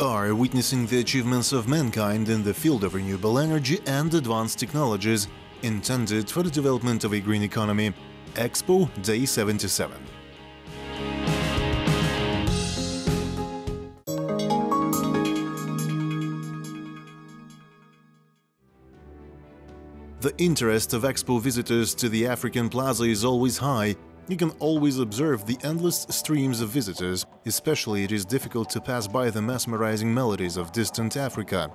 are witnessing the achievements of mankind in the field of renewable energy and advanced technologies intended for the development of a green economy. EXPO Day 77. The interest of EXPO visitors to the African Plaza is always high. You can always observe the endless streams of visitors, especially it is difficult to pass by the mesmerizing melodies of distant Africa.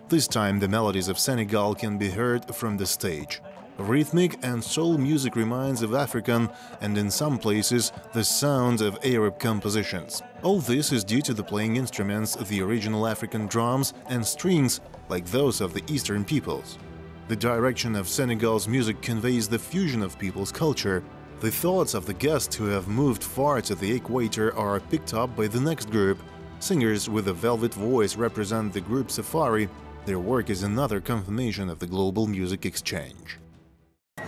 This time the melodies of Senegal can be heard from the stage. Rhythmic and soul music reminds of African and in some places the sound of Arab compositions. All this is due to the playing instruments, the original African drums and strings like those of the Eastern peoples. The direction of Senegal's music conveys the fusion of people's culture. The thoughts of the guests who have moved far to the equator are picked up by the next group. Singers with a velvet voice represent the group Safari. Their work is another confirmation of the global music exchange.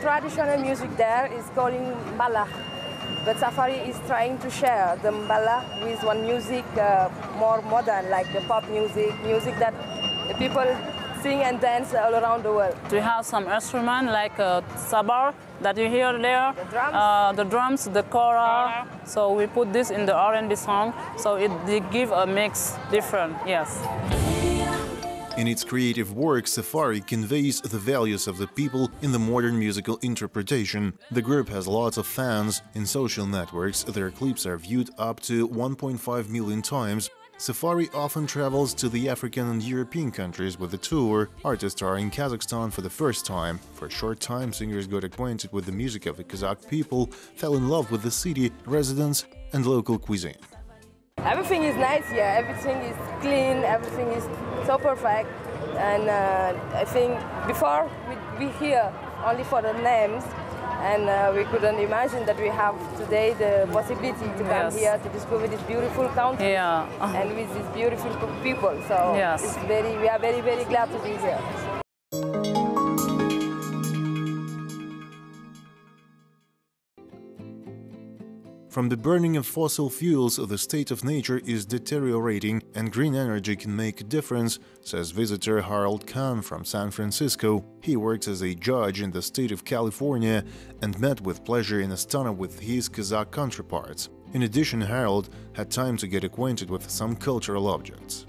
Traditional music there is calling mbala, but Safari is trying to share the mbala with one music more modern, like the pop music, music that the people sing and dance all around the world. We have some instruments like sabar that you hear there, the drums, the kora. So we put this in the R&B song, so they give a mix different, yes. In its creative work, Safari conveys the values of the people in the modern musical interpretation. The group has lots of fans. In social networks, their clips are viewed up to 1.5 million times. Safari often travels to the African and European countries with the tour. Artists are in Kazakhstan for the first time. For a short time, singers got acquainted with the music of the Kazakh people, fell in love with the city, residents and local cuisine. Everything is nice here, everything is clean, everything is so perfect. And I think before we here only for the names, and we couldn't imagine that we have today the possibility to come here to discover this beautiful country and with these beautiful people. So we are very, very glad to be here. From the burning of fossil fuels, the state of nature is deteriorating and green energy can make a difference, says visitor Harold Khan from San Francisco. He works as a judge in the state of California and met with pleasure in Astana with his Kazakh counterparts. In addition, Harold had time to get acquainted with some cultural objects.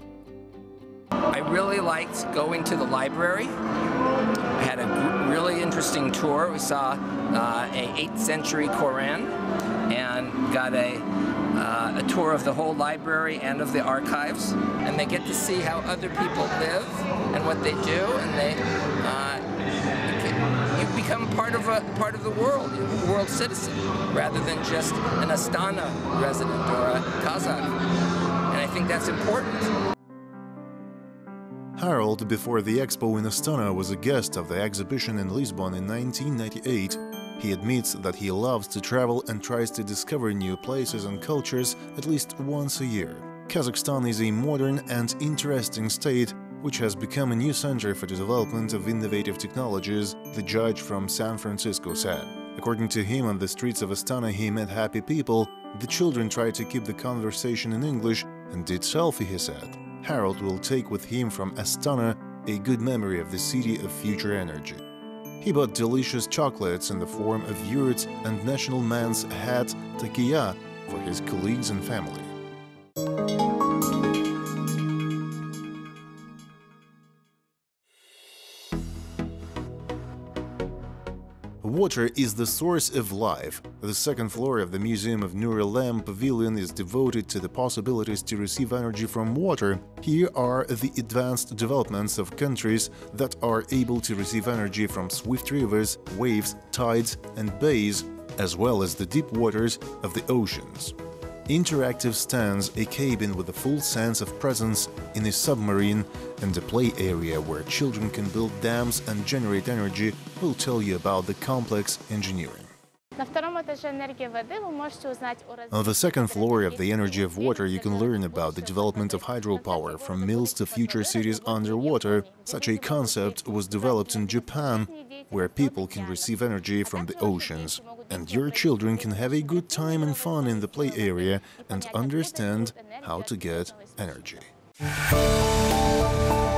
I really liked going to the library. I had a really interesting tour. We saw a 8th century Koran and got a tour of the whole library and of the archives. And they get to see how other people live and what they do, and you become part of the world, you're a world citizen, rather than just an Astana resident or a Kazakh. And I think that's important. Harold, before the Expo in Astana, was a guest of the exhibition in Lisbon in 1998. He admits that he loves to travel and tries to discover new places and cultures at least once a year. Kazakhstan is a modern and interesting state, which has become a new center for the development of innovative technologies, the judge from San Francisco said. According to him, on the streets of Astana he met happy people. The children tried to keep the conversation in English and did selfie, he said. Harold will take with him from Astana a good memory of the city of future energy. He bought delicious chocolates in the form of yurts and national man's hat takiya for his colleagues and family. Water is the source of life. The second floor of the Museum of Nur Alam Pavilion is devoted to the possibilities to receive energy from water. Here are the advanced developments of countries that are able to receive energy from swift rivers, waves, tides and bays, as well as the deep waters of the oceans. Interactive stands, a cabin with a full sense of presence in a submarine, and a play area where children can build dams and generate energy will tell you about the complex engineering. On the second floor of the energy of water, you can learn about the development of hydropower, from mills to future cities underwater. Such a concept was developed in Japan, where people can receive energy from the oceans. And your children can have a good time and fun in the play area and understand how to get energy. you.